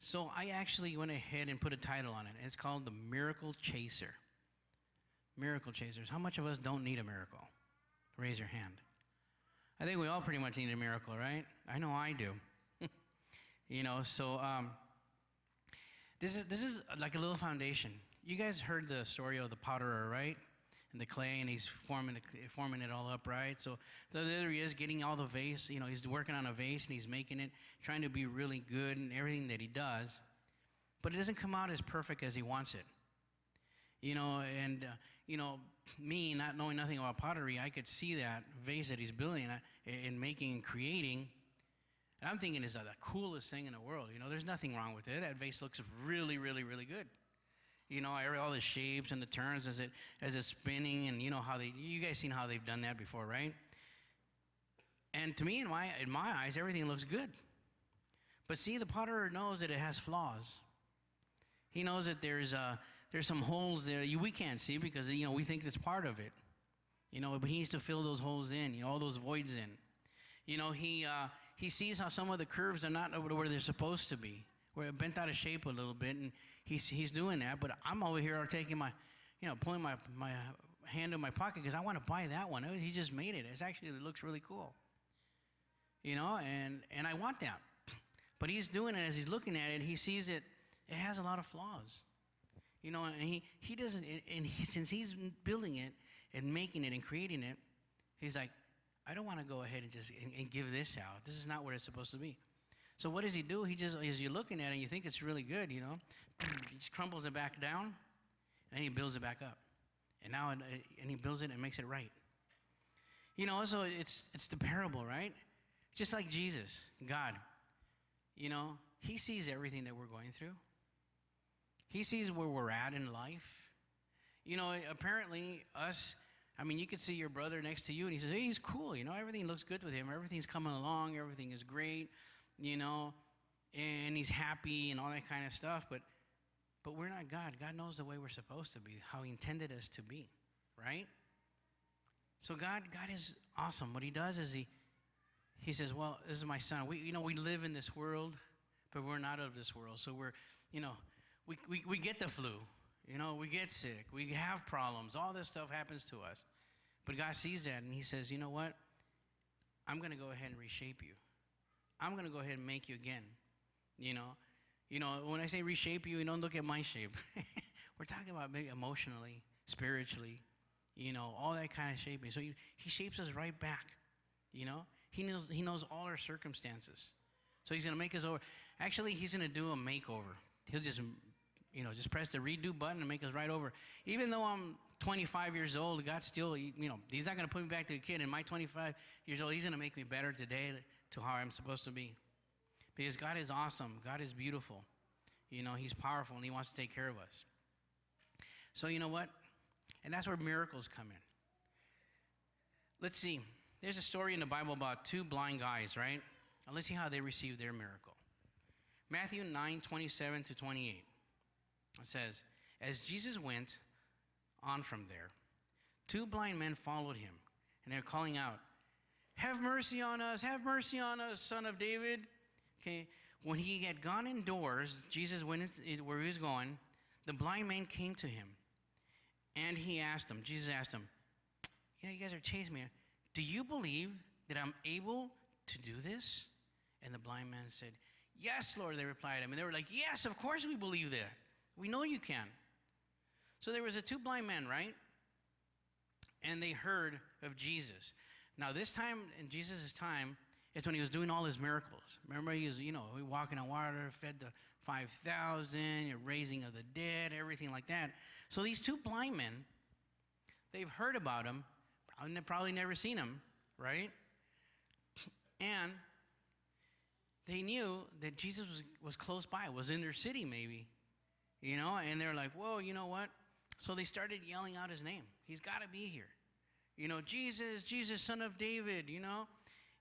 So I actually went ahead and put a title on it. It's called The Miracle Chaser. Miracle Chasers. How much of us don't need a miracle? Raise your hand. I think we all pretty much need a miracle, right? I know I do. This is like a little foundation. You guys heard the story of the potterer, right? And the clay, and he's forming it all up, right? So there he is, getting all the vase. He's working on a vase, and he's making it, trying to be really good in everything that he does. But it doesn't come out as perfect as he wants it. Me not knowing nothing about pottery, I could see that vase that he's building and making and creating. And I'm thinking it's the coolest thing in the world. There's nothing wrong with it. That vase looks really, really, really good. All the shapes and the turns as it's spinning, and you guys seen how they've done that before, right? And to me, in my eyes, everything looks good. But see, the potterer knows that it has flaws. He knows that there's some holes there we can't see because we think that's part of it. But he needs to fill those holes in, all those voids in. He sees how some of the curves are not where they're supposed to be. We're bent out of shape a little bit, and he's doing that. But I'm over here taking pulling my hand in my pocket because I want to buy that one. He just made it. It looks really cool. And I want that. But he's doing it as he's looking at it. He sees it has a lot of flaws. And he doesn't. And since he's building it and making it and creating it, he's like, I don't want to go ahead and just and give this out. This is not what it's supposed to be. So what does he do? He just, as you're looking at it, and you think it's really good, he just crumbles it back down, and he builds it back up. And he builds it and makes it right. So it's the parable, right? Just like Jesus, God, he sees everything that we're going through. He sees where we're at in life. Apparently us, you could see your brother next to you, and he says, hey, he's cool, everything looks good with him. Everything's coming along, everything is great. And he's happy and all that kind of stuff, but we're not God. God knows the way we're supposed to be, how he intended us to be, right? So God is awesome. What he does is he says, well, this is my son. We live in this world, but we're not of this world. So we're, we get the flu, we get sick, we have problems, all this stuff happens to us. But God sees that, and he says, you know what? I'm going to go ahead and reshape you. I'm going to go ahead and make you again. When I say reshape you, don't look at my shape. We're talking about maybe emotionally, spiritually, all that kind of shaping. So he shapes us right back. He knows all our circumstances. So he's going to make us over. Actually, he's going to do a makeover. He'll just press the redo button and make us right over. Even though I'm 25 years old, God still, he's not going to put me back to a kid. In my 25 years old, he's going to make me better today to how I'm supposed to be. Because God is awesome. God is beautiful. He's powerful, and he wants to take care of us. So you know what? And that's where miracles come in. Let's see. There's a story in the Bible about two blind guys, right? And let's see how they received their miracle. Matthew 9:27-28. It says, as Jesus went on from there, two blind men followed him, and they're calling out, have mercy on us, Son of David. Okay, when he had gone indoors, Jesus went where he was going, the blind man came to him, and Jesus asked him, you guys are chasing me. Do you believe that I'm able to do this? And the blind man said, yes, Lord, they replied to him. And they were like, yes, of course we believe that. We know you can. So there was two blind men, right? And they heard of Jesus. Now this time, in Jesus' time, it's when he was doing all his miracles. Remember, he was, walking on water, fed the 5,000, raising of the dead, everything like that. So these two blind men, they've heard about him, probably never seen him, right? And they knew that Jesus was close by, was in their city maybe, and they're like, whoa, you know what? So they started yelling out his name. He's got to be here. Jesus, Son of David,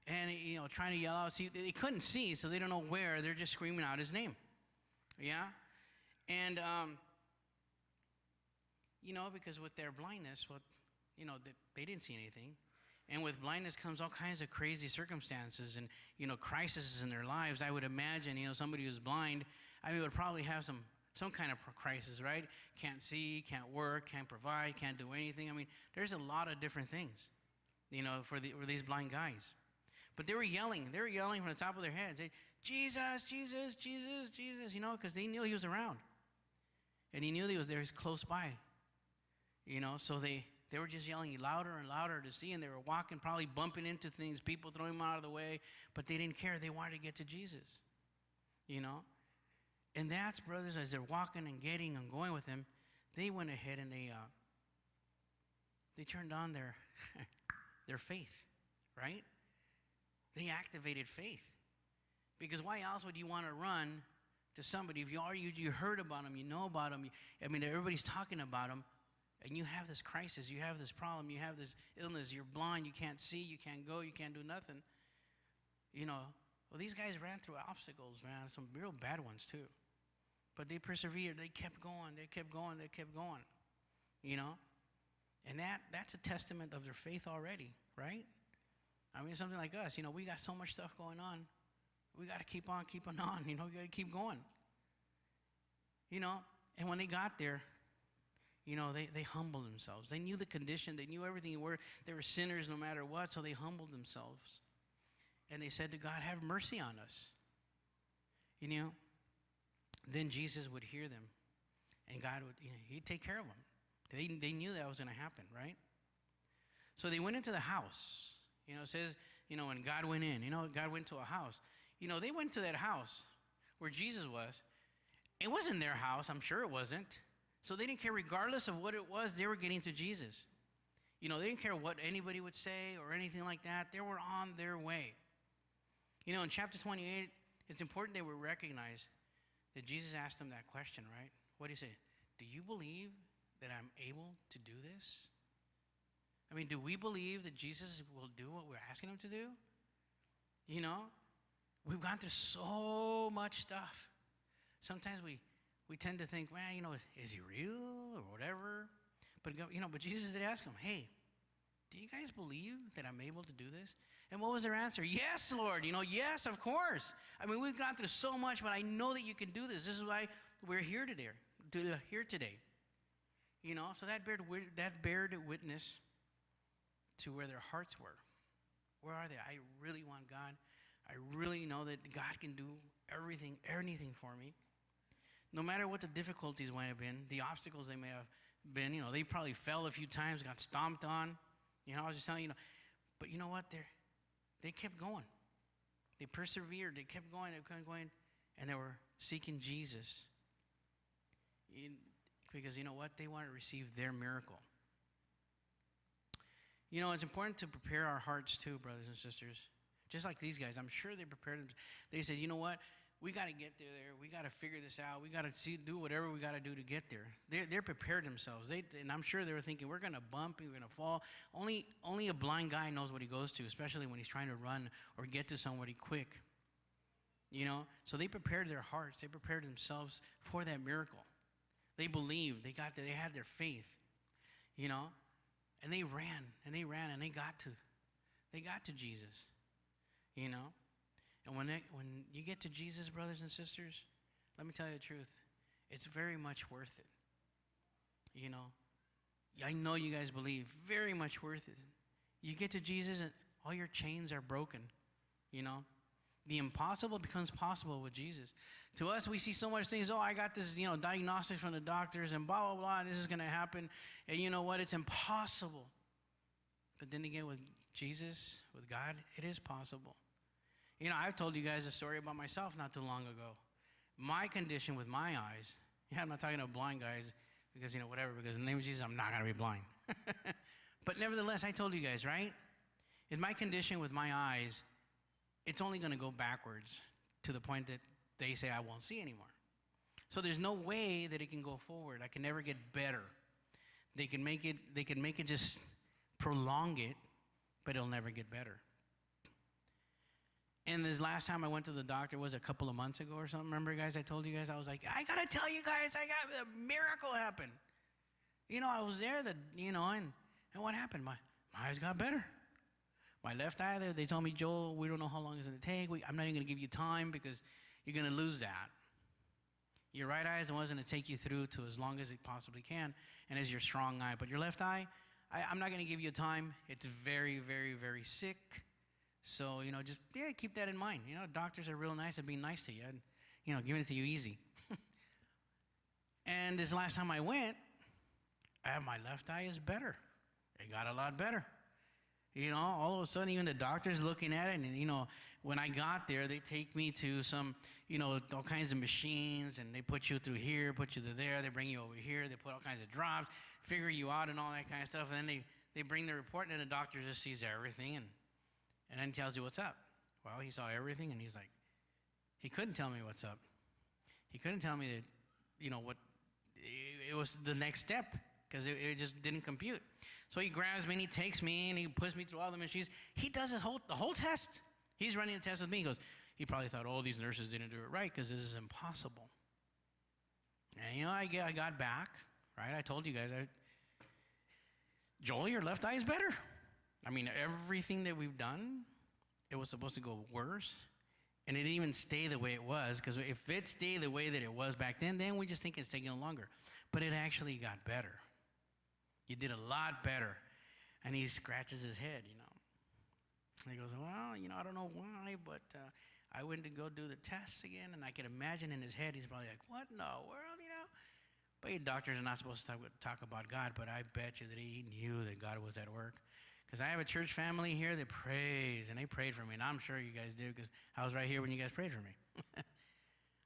and, trying to yell out. See, they couldn't see, so they don't know where. They're just screaming out his name. Yeah? And, because with their blindness, they didn't see anything. And with blindness comes all kinds of crazy circumstances and, crises in their lives. I would imagine, somebody who's blind, I mean, would probably have some kind of crisis, right? Can't see, can't work, can't provide, can't do anything. I mean, there's a lot of different things, for these blind guys. But they were yelling. They were yelling from the top of their heads. Jesus, Jesus, Jesus, Jesus, because they knew he was around. And he knew he was there. He's close by. So they were just yelling louder and louder to see, and they were walking, probably bumping into things, people throwing them out of the way, but they didn't care. They wanted to get to Jesus, And that's, brothers, as they're walking and getting and going with him, they went ahead and they turned on their their faith, right? They activated faith. Because why else would you want to run to somebody if you heard about them, you know about them? Everybody's talking about them, and you have this crisis, you have this problem, you have this illness, you're blind, you can't see, you can't go, you can't do nothing. Well, these guys ran through obstacles, man, some real bad ones too. But they persevered, they kept going, they kept going, they kept going, And that's a testament of their faith already, right? Something like us, we got so much stuff going on. We got to keep on keeping on, we got to keep going. And when they got there, they humbled themselves. They knew the condition. They knew everything. They were sinners no matter what, so they humbled themselves. And they said to God, have mercy on us. Then Jesus would hear them, and God would, he'd take care of them. They knew that was going to happen, right? So they went into the house. It says, when God went in, God went to a house. They went to that house where Jesus was. It wasn't their house. I'm sure it wasn't. So they didn't care, regardless of what it was, they were getting to Jesus. They didn't care what anybody would say or anything like that. They were on their way. In chapter 28, it's important they would recognize that Jesus asked them that question, right? What did he say? Do you believe that I'm able to do this? Do we believe that Jesus will do what we're asking him to do? We've gone through so much stuff. Sometimes we tend to think, well, is he real or whatever? But, but Jesus did ask them, hey, do you guys believe that I'm able to do this? And what was their answer? Yes, Lord. Yes, of course. We've gone through so much, but I know that you can do this. This is why we're here today. So that bared witness to where their hearts were. Where are they? I really want God. I really know that God can do anything for me. No matter what the difficulties might have been, the obstacles they may have been, they probably fell a few times, got stomped on. I was just telling you, but you know what? They kept going. They persevered. They kept going, and they were seeking Jesus. Because you know what? They wanted to receive their miracle. It's important to prepare our hearts too, brothers and sisters. Just like these guys, I'm sure they prepared them. They said, you know what? We got to get there. We got to figure this out. We got to do whatever we got to do to get there. They're prepared themselves. And I'm sure they were thinking, we're going to bump, we're going to fall. Only a blind guy knows what he goes to, especially when he's trying to run or get to somebody quick. So they prepared their hearts. They prepared themselves for that miracle. They believed. They had their faith. And they ran, and they got to Jesus. And when you get to Jesus, brothers and sisters, let me tell you the truth, it's very much worth it. I know you guys believe, very much worth it. You get to Jesus and all your chains are broken. The impossible becomes possible with Jesus. To us, we see so much things. Oh, I got this, diagnostics from the doctors and blah, blah, blah, and this is going to happen. And you know what? It's impossible. But then again, with Jesus, with God, it is possible. I've told you guys a story about myself not too long ago. My condition with my eyes, I'm not talking about blind guys because, whatever, because in the name of Jesus, I'm not going to be blind. But nevertheless, I told you guys, right? In my condition with my eyes, it's only going to go backwards to the point that they say I won't see anymore. So there's no way that it can go forward. I can never get better. They can make it just prolong it, but it'll never get better. And this last time I went to the doctor was a couple of months ago or something. Remember, guys, I told you guys, I was like, I got to tell you guys, I got a miracle happen. I was there, and what happened? My eyes got better. My left eye, they told me, Joel, we don't know how long it's going to take. I'm not even going to give you time because you're going to lose that. Your right eye is the one that's going to take you through to as long as it possibly can, and is your strong eye. But your left eye, I'm not going to give you time. It's very, very, very sick. So, just, keep that in mind. Doctors are real nice at being nice to you and, giving it to you easy. And this last time I went, my left eye is better. It got a lot better. All of a sudden, even the doctor's looking at it, and, when I got there, they take me to some, all kinds of machines, and they put you through here, put you through there, they bring you over here, they put all kinds of drops, figure you out and all that kind of stuff, and then they bring the report, and the doctor just sees everything, and then tells you what's up. Well, he saw everything, and he's like, he couldn't tell me what's up. He couldn't tell me that, what, it was the next step, because it just didn't compute. So he grabs me and he takes me and he puts me through all the machines. He does the whole test. He's running the test with me. He goes, he probably thought, these nurses didn't do it right because this is impossible. And, I got back, right? I told you guys, Joel, your left eye is better. I mean, everything that we've done, it was supposed to go worse. And it didn't even stay the way it was, because if it stayed the way that it was back then we just think it's taking longer. But it actually got better. You did a lot better. And he scratches his head, And he goes, well, I don't know why, but I went to go do the tests again, and I can imagine in his head, he's probably like, what in the world, But doctors are not supposed to talk about God, but I bet you that he knew that God was at work. Because I have a church family here that prays, and they prayed for me, and I'm sure you guys do, because I was right here when you guys prayed for me.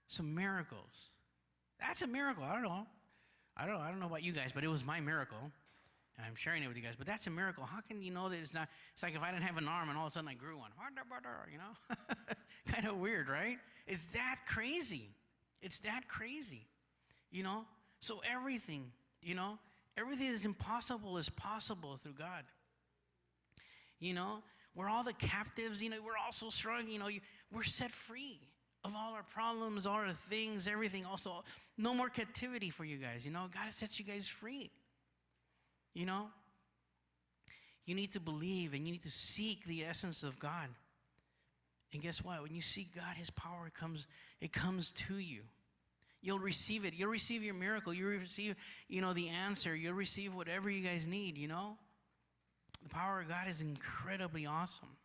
Some miracles. That's a miracle. I don't know about you guys, but it was my miracle, and I'm sharing it with you guys. But that's a miracle. How can you know that it's not? It's like if I didn't have an arm and all of a sudden I grew one. Kind of weird, right? It's that crazy. It's that crazy. So everything, everything that's impossible is possible through God. We're all the captives, we're all so strong, we're set free of all our problems, all our things, everything. Also, no more captivity for you guys, God sets you guys free. You need to believe and you need to seek the essence of God. And guess what? When you seek God, his power comes to you. You'll receive it. You'll receive your miracle. You'll receive, the answer. You'll receive whatever you guys need, The power of God is incredibly awesome.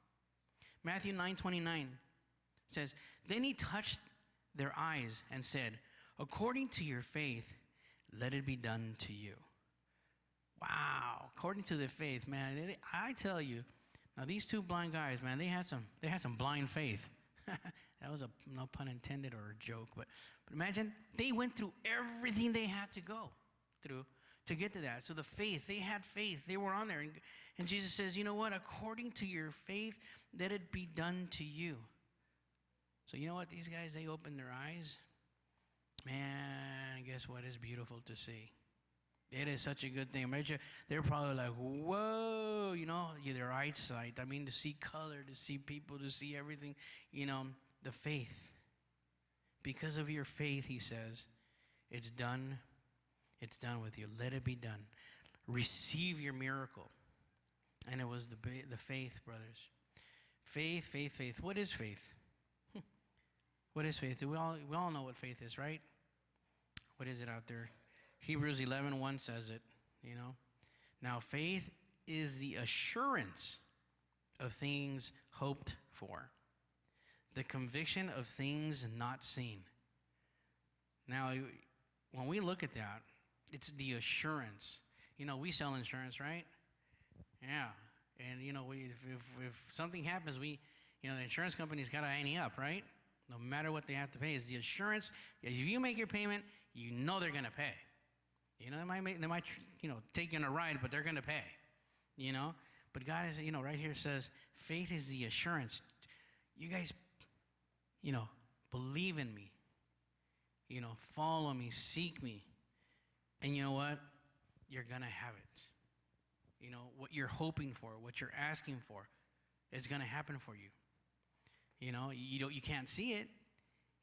Matthew 9:29 says, then he touched their eyes and said, according to your faith, let it be done to you. Wow. According to their faith, man, I tell you, now these two blind guys, man, they had some blind faith. That was no pun intended or a joke, but imagine they went through everything they had to go through to get to that. So the faith, they had faith. They were on there. And Jesus says, you know what? According to your faith, let it be done to you. So you know what? These guys, they opened their eyes. Man, guess what? It's beautiful to see. It is such a good thing. Imagine they're probably like, whoa, their eyesight. I mean, to see color, to see people, to see everything. The faith. Because of your faith, he says, it's done. It's done with you. Let it be done. Receive your miracle. And it was the faith, brothers. Faith, faith, faith. What is faith? What is faith? We all know what faith is, right? What is it out there? Hebrews 11:1 says it, Now faith is the assurance of things hoped for, the conviction of things not seen. Now, when we look at that, it's the assurance. We sell insurance, right? Yeah. And, if something happens, the insurance company's got to ante up, right? No matter what they have to pay. It's the assurance. If you make your payment, they're going to pay. They might take you on a ride, but they're going to pay. But God is, right here says, faith is the assurance. You guys, believe in me. Follow me, seek me. And you know what? You're going to have it. What you're hoping for, what you're asking for, is going to happen for you. You can't see it.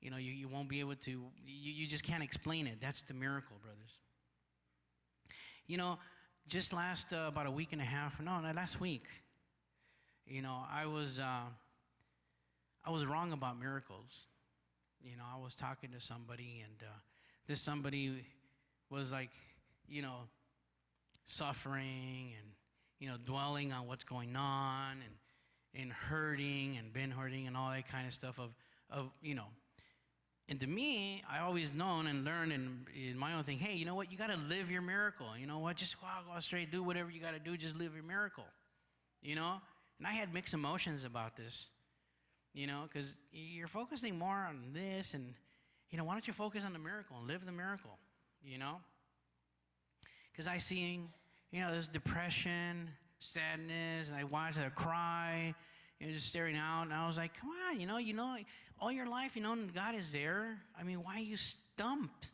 You won't be able to, you just can't explain it. That's the miracle, brothers. Just last about a week and a half, last week, I was wrong about miracles. I was talking to somebody, and this somebody was like, you know, suffering and, you know, dwelling on what's going on and hurting and been hurting and all that kind of stuff of you know. And to me, I always known and learned in my own thing, hey, you know what? You got to live your miracle. You know what? Just go straight, do whatever you got to do. Just live your miracle, you know? And I had mixed emotions about this, you know, because you're focusing more on this and, you know, why don't you focus on the miracle and live the miracle, you know? Because I seen, you know, this depression, sadness, and I watched her cry, you know, just staring out, and I was like, come on, you know, all your life, you know, God is there. I mean, why are you stumped?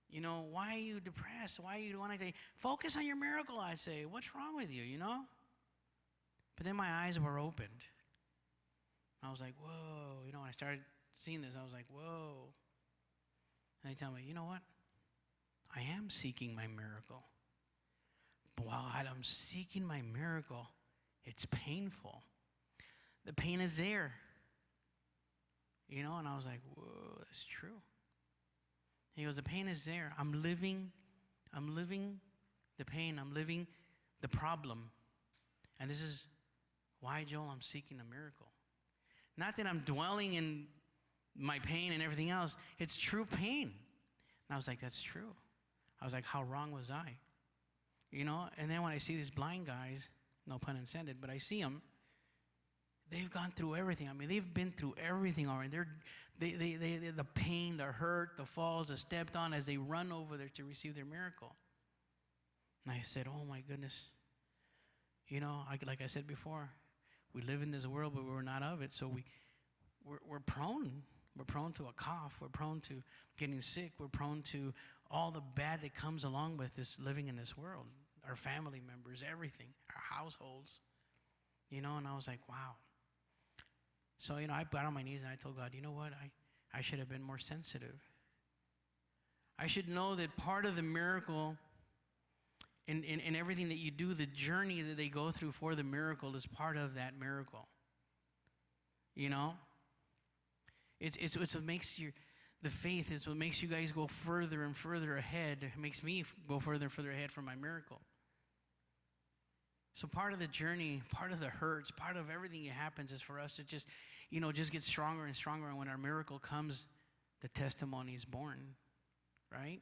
You know, why are you depressed? Why are you doing anything? Focus on your miracle, I say. What's wrong with you, you know? But then my eyes were opened. I was like, whoa, you know, when I started seeing this, I was like, whoa. And they tell me, you know what? I am seeking my miracle. But while I'm seeking my miracle, it's painful. The pain is there. You know, and I was like, whoa, that's true. He goes, the pain is there. I'm living the pain. I'm living the problem. And this is why, Joel, I'm seeking a miracle. Not that I'm dwelling in my pain and everything else. It's true pain. And I was like, that's true. I was like, how wrong was I? You know, and then when I see these blind guys, no pun intended, but I see them, they've gone through everything. I mean, they've been through everything already. They the pain, the hurt, the falls, the stepped on as they run over there to receive their miracle. And I said, oh my goodness. You know, like I said before, we live in this world, but we're not of it. So we're prone. We're prone to a cough. We're prone to getting sick. We're prone to all the bad that comes along with this living in this world. Our family members, everything, our households. You know, and I was like, wow. So, you know, I got on my knees and I told God, you know what? I should have been more sensitive. I should know that part of the miracle in everything that you do, the journey that they go through for the miracle is part of that miracle. You know? It's what makes the faith is what makes you guys go further and further ahead. It makes me go further and further ahead for my miracle. So part of the journey, part of the hurts, part of everything that happens is for us to just, you know, just get stronger and stronger. And when our miracle comes, the testimony is born, right?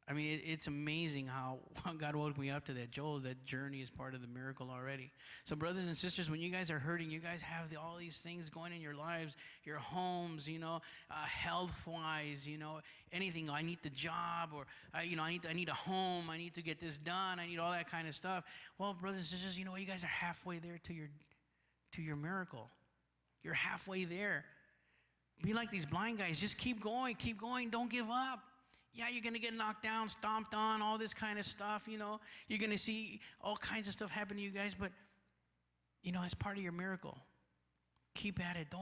I mean, it's amazing how God woke me up to that. Joel, that journey is part of the miracle already. So brothers and sisters, when you guys are hurting, you guys have all these things going in your lives, your homes, you know, health-wise, you know, anything. I need the job, or, you know, I need a home. I need to get this done. I need all that kind of stuff. Well, brothers and sisters, you know, you guys are halfway there to your miracle. You're halfway there. Be like these blind guys. Just keep going. Don't give up. Yeah, you're going to get knocked down, stomped on, all this kind of stuff, you know. You're going to see all kinds of stuff happen to you guys, but, you know, it's part of your miracle. Keep at it.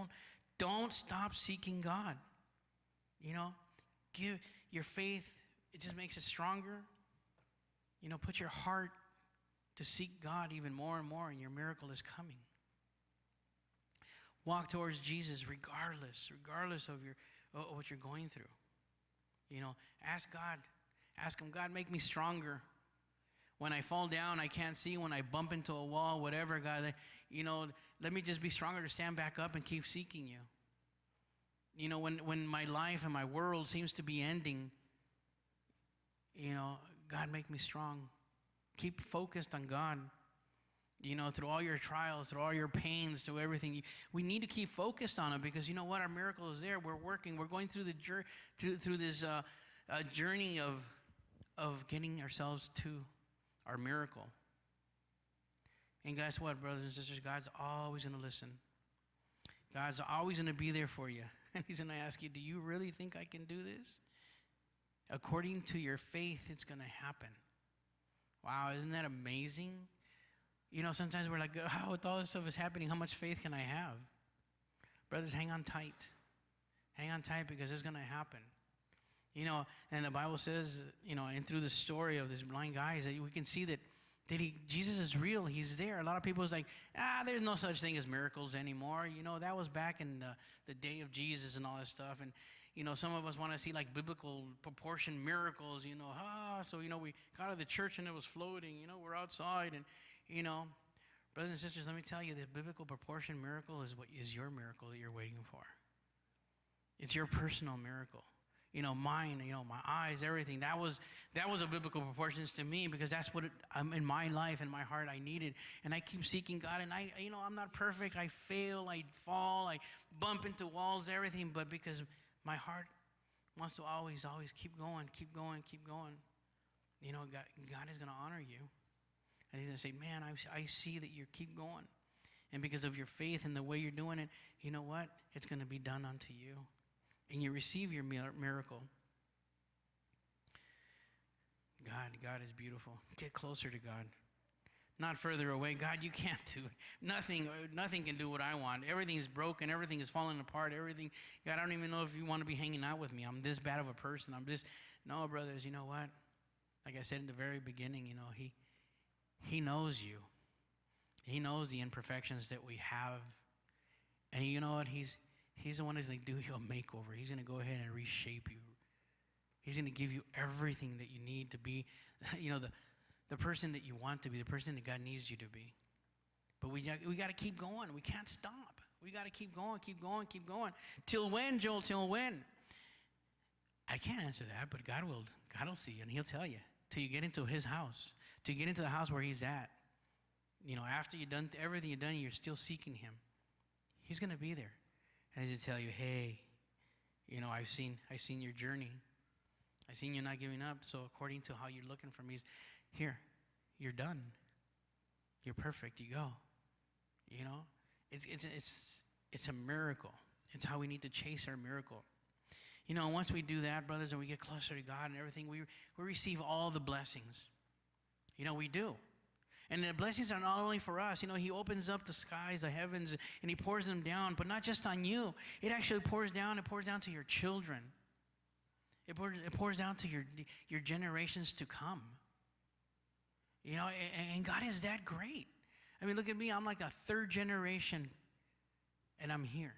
Don't stop seeking God. You know, give your faith, it just makes it stronger. You know, put your heart to seek God even more and more, and your miracle is coming. Walk towards Jesus regardless of what you're going through. You know, ask God. Ask him, God, make me stronger. When I fall down, I can't see. When I bump into a wall, whatever, God, you know, let me just be stronger to stand back up and keep seeking you. You know, when my life and my world seems to be ending, you know, God, make me strong. Keep focused on God. You know, through all your trials, through all your pains, through everything, we need to keep focused on it, because you know what? Our miracle is there. We're working. We're going through through this journey of getting ourselves to our miracle. And guess what, brothers and sisters? God's always going to listen. God's always going to be there for you. And he's going to ask you, do you really think I can do this? According to your faith, it's going to happen. Wow, isn't that amazing? You know, sometimes we're like, oh, with all this stuff is happening, how much faith can I have? Brothers, hang on tight. Hang on tight, because it's going to happen. You know, and the Bible says, you know, and through the story of this blind guy, that we can see that Jesus is real. He's there. A lot of people is like, there's no such thing as miracles anymore. You know, that was back in the day of Jesus and all that stuff. And, some of us want to see like biblical proportion miracles, so, we got out of the church and it was floating, we're outside and, brothers and sisters, let me tell you, the biblical proportion miracle is what is your miracle that you're waiting for. It's your personal miracle. Mine, my eyes, everything. That was a biblical proportions to me, because that's what in my life, in my heart, I needed. And I keep seeking God, and I'm not perfect. I fail, I fall, I bump into walls, everything. But because my heart wants to always keep going. God is going to honor you. And he's going to say, man, I see that you keep going. And because of your faith and the way you're doing it, you know what? It's going to be done unto you. And you receive your miracle. God is beautiful. Get closer to God. Not further away. God, you can't do it. Nothing can do what I want. Everything is broken. Everything is falling apart. Everything. God, I don't even know if you want to be hanging out with me. I'm this bad of a person. No, brothers, you know what? Like I said in the very beginning, He knows you. He knows the imperfections that we have. And you know what? He's the one who's going to do you a makeover. He's going to go ahead and reshape you. He's going to give you everything that you need to be, the person that you want to be, the person that God needs you to be. But we got to keep going. We can't stop. We got to keep going. Till when, Joel? Till when? I can't answer that, but God will see, and He'll tell you. Till you get into His house. Till you get into the house where He's at. After you've done everything you've done, you're still seeking Him. He's going to be there. And He's going to tell you, hey, I've seen your journey. I've seen you not giving up. So according to how you're looking for me, here, you're done. You're perfect. You go. It's a miracle. It's how we need to chase our miracle. Once we do that, brothers, and we get closer to God and everything, we receive all the blessings. We do. And the blessings are not only for us. He opens up the skies, the heavens, and He pours them down, but not just on you. It actually pours down. It pours down to your children. It pours down to your generations to come. And God is that great. I mean, look at me. I'm like the third generation, and I'm here,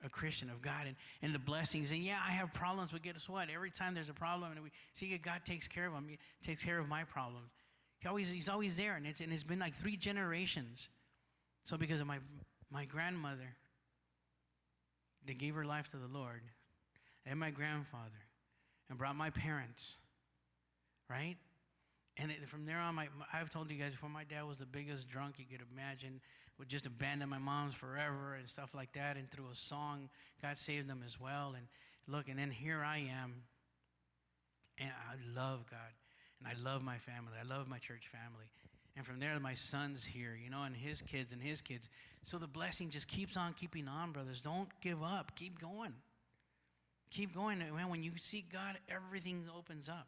a Christian of God, and the blessings. And yeah, I have problems, but guess what? Every time there's a problem, and we see that God takes care of them, He takes care of my problems. He's always there, and it's been like 3 generations. So because of my grandmother, they gave her life to the Lord, and my grandfather, and brought my parents, right? And from there on, I've told you guys before, my dad was the biggest drunk you could imagine, would just abandon my mom's forever and stuff like that. And through a song, God saved them as well. And look, and then here I am, and I love God. And I love my family. I love my church family. And from there, my son's here, and his kids. So the blessing just keeps on keeping on, brothers. Don't give up. Keep going. Keep going. Man, when you seek God, everything opens up.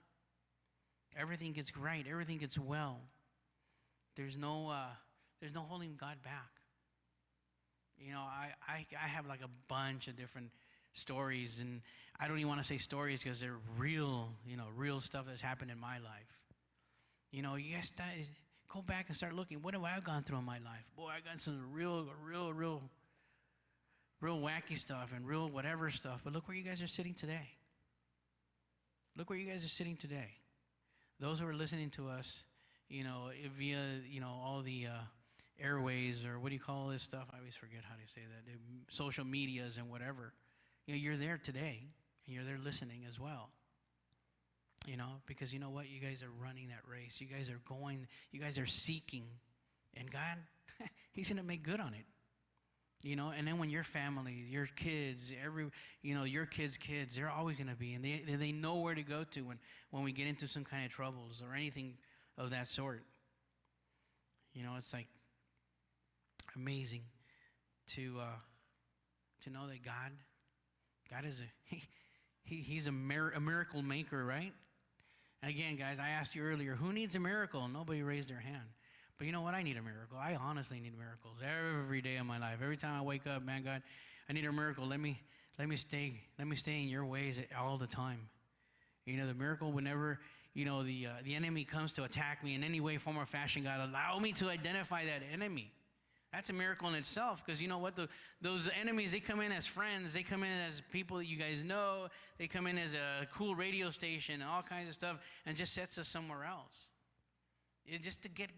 Everything gets right. Everything gets well. There's no holding God back. I have like a bunch of different stories, and I don't even want to say stories because they're real, real stuff that's happened in my life. You guys go back and start looking. What have I gone through in my life? Boy, I got some real wacky stuff and real whatever stuff. But look where you guys are sitting today. Look where you guys are sitting today. Those who are listening to us, via, all the airways, or what do you call this stuff? I always forget how to say that. Social medias and whatever. You're there today, and you're there listening as well. Because you know what? You guys are running that race. You guys are going, you guys are seeking. And God, He's going to make good on it. And then when your family, your kids, your kids' kids, they're always going to be, and they know where to go to when we get into some kind of troubles or anything of that sort. It's like amazing to know that God is He's a miracle maker, right? And again, guys, I asked you earlier, who needs a miracle? Nobody raised their hand. But you know what? I need a miracle. I honestly need miracles every day of my life. Every time I wake up, man, God, I need a miracle. Let me stay in your ways all the time. The miracle whenever, the enemy comes to attack me in any way, form, or fashion, God, allow me to identify that enemy. That's a miracle in itself, because you know what? Those enemies, they come in as friends. They come in as people that you guys know. They come in as a cool radio station and all kinds of stuff, and just sets us somewhere else. Just to get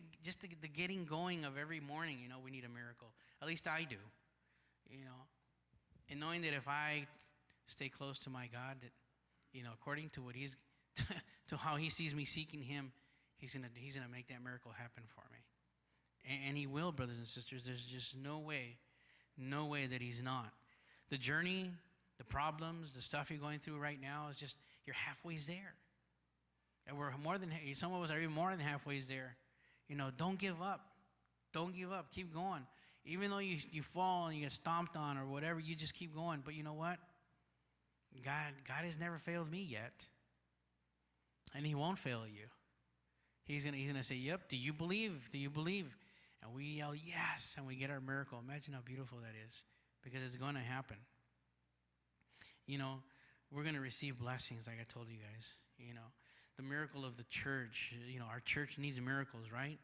the getting going of every morning, we need a miracle. At least I do, And knowing that if I stay close to my God, that, according to what He's, to how He sees me seeking Him, He's gonna make that miracle happen for me. And He will, brothers and sisters. There's just no way that He's not. The journey, the problems, the stuff you're going through right now is just, you're halfway there. And some of us are even more than halfway there. Don't give up. Don't give up. Keep going. Even though you fall and you get stomped on or whatever, you just keep going. But you know what? God has never failed me yet. And He won't fail you. He's gonna say, yep, do you believe? Do you believe? And we yell, yes, and we get our miracle. Imagine how beautiful that is, because it's going to happen. We're going to receive blessings, like I told you guys. The miracle of the church, our church needs miracles, right?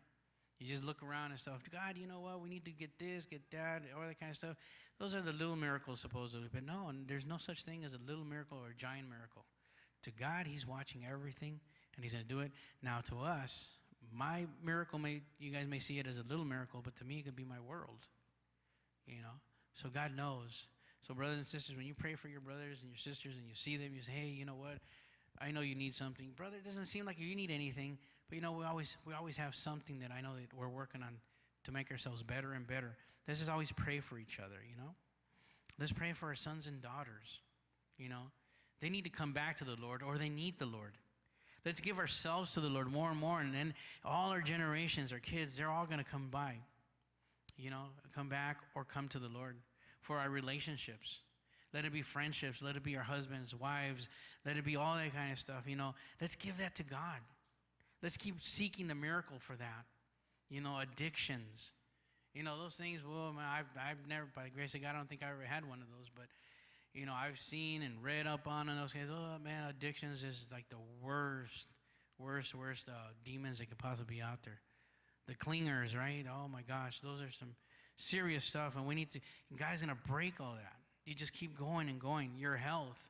You just look around and stuff. God, you know what? We need to get this, get that, all that kind of stuff. Those are the little miracles, supposedly. But no, and there's no such thing as a little miracle or a giant miracle. To God, He's watching everything, and He's going to do it. Now, to us, my miracle, you guys may see it as a little miracle, but to me, it could be my world. So God knows. So brothers and sisters, when you pray for your brothers and your sisters and you see them, you say, hey, you know what? I know you need something. Brother, it doesn't seem like you need anything, but we always have something that I know that we're working on to make ourselves better and better. Let's just always pray for each other, Let's pray for our sons and daughters, They need to come back to the Lord, or they need the Lord. Let's give ourselves to the Lord more and more, and then all our generations, our kids, they're all going to come by, come back or come to the Lord for our relationships. Let it be friendships. Let it be our husbands, wives. Let it be all that kind of stuff, Let's give that to God. Let's keep seeking the miracle for that. Addictions. Those things, well, I've never, by the grace of God, I don't think I ever had one of those, but I've seen and read up on those guys. Oh, man, addictions is like the worst demons that could possibly be out there. The clingers, right? Oh, my gosh, those are some serious stuff, and God's going to break all that. You just keep going and going. Your health.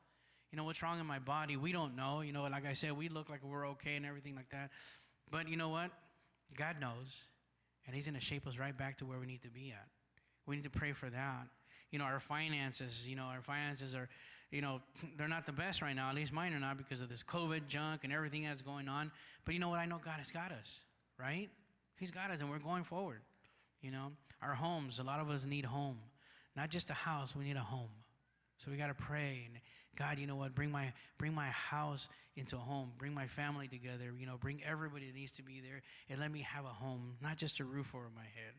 What's wrong in my body? We don't know. Like I said, we look like we're okay and everything like that. But you know what? God knows, and He's going to shape us right back to where we need to be at. We need to pray for that. Our finances, are, they're not the best right now. At least mine are not, because of this COVID junk and everything that's going on. But you know what? I know God has got us, right? He's got us, and we're going forward. Our homes, a lot of us need home. Not just a house, we need a home. So we got to pray. And God, you know what? Bring my house into a home. Bring my family together. Bring everybody that needs to be there. And let me have a home, not just a roof over my head.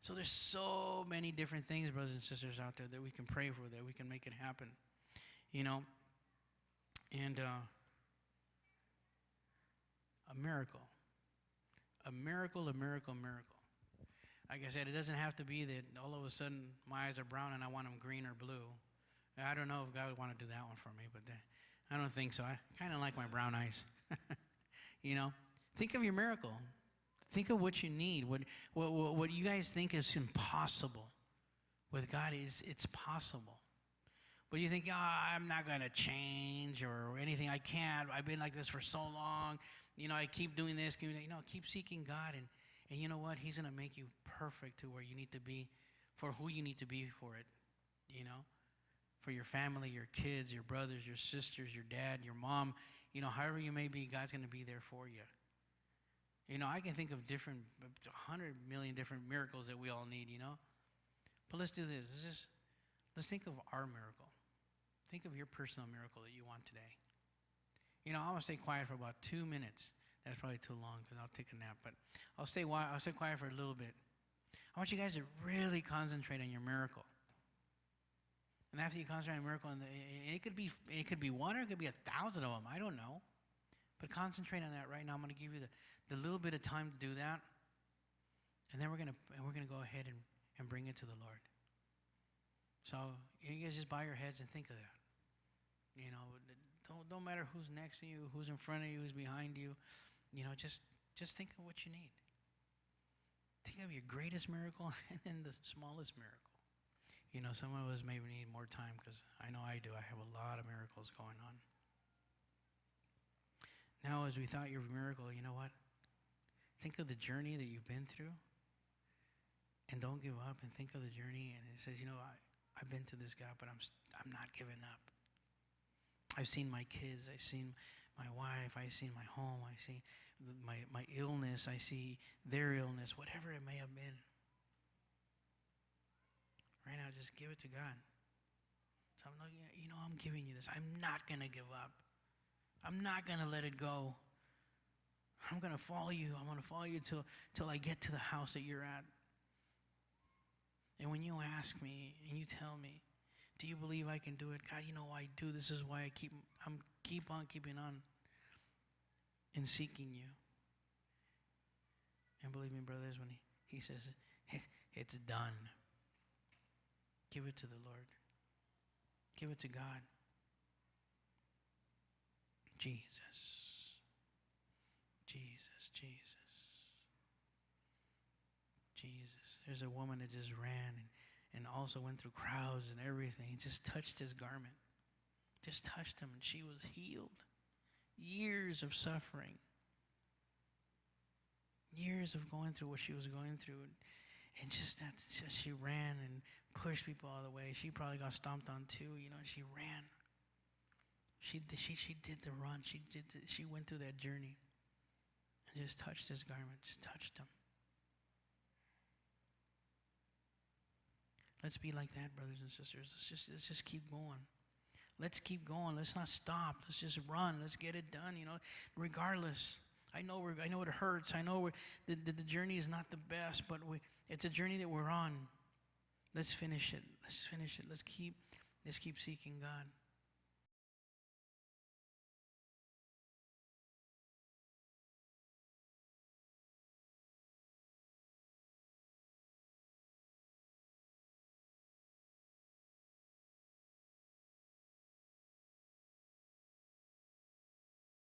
So there's so many different things, brothers and sisters, out there that we can pray for, that we can make it happen. And a miracle. A miracle. Like I said, it doesn't have to be that all of a sudden my eyes are brown and I want them green or blue. I don't know if God would want to do that one for me, but I don't think so. I kind of like my brown eyes. Think of your miracle. Think of what you need. What you guys think is impossible. With God, it's possible. But you think, I'm not going to change or anything. I can't. I've been like this for so long. I keep doing this. Keep seeking God. And you know what? He's going to make you perfect to where you need to be, for who you need to be for it. For your family, your kids, your brothers, your sisters, your dad, your mom. However you may be, God's going to be there for you. I can think of 100 million different miracles that we all need, But let's do this. Let's think of our miracle. Think of your personal miracle that you want today. I'm going to stay quiet for about 2 minutes. That's probably too long because I'll take a nap. But I'll stay quiet for a little bit. I want you guys to really concentrate on your miracle. And after you concentrate on your miracle, and it could be one or it could be 1,000 of them. I don't know. But concentrate on that right now. I'm going to give you the little bit of time to do that. And then we're going to go ahead and bring it to the Lord. So you guys just bow your heads and think of that. Don't matter who's next to you, who's in front of you, who's behind you. Just think of what you need. think of your greatest miracle and then the smallest miracle. You know, some of us maybe need more time because I know I do. I have a lot of miracles going on. Now, as we thought your miracle, you know what? Think of the journey that you've been through and don't give up, and think of the journey. And it says, you know, I've been to this God, but I'm not giving up. I've seen my kids. I've seen my wife. I've seen my home. I see my illness. I see their illness, whatever it may have been. Right now, just give it to God. So I'm looking at, you know, I'm giving you this. I'm not going to give up. I'm not going to let it go. I'm going to follow you. I'm going to follow you till I get to the house that you're at. And when you ask me and you tell me, do you believe I can do it? God, you know I do. This is why I'm keep on keeping on and seeking you. And believe me, brothers, when he says, it's done. Give it to the Lord. Give it to God. Jesus. Jesus, Jesus. Jesus. There's a woman that just ran and also went through crowds and everything. Just touched his garment. Just touched him and she was healed. Years of suffering. Years of going through what she was going through. And just she ran and pushed people all the way. She probably got stomped on too, you know, and she ran. She did the run. She went through that journey and just touched his garment, just touched him. Let's be like that, brothers and sisters. Let's just keep going. Let's keep going. Let's not stop. Let's just run. Let's get it done, you know, regardless. I know it hurts. I know the journey is not the best, but it's a journey that we're on. Let's finish it. Let's finish it. Let's keep seeking God.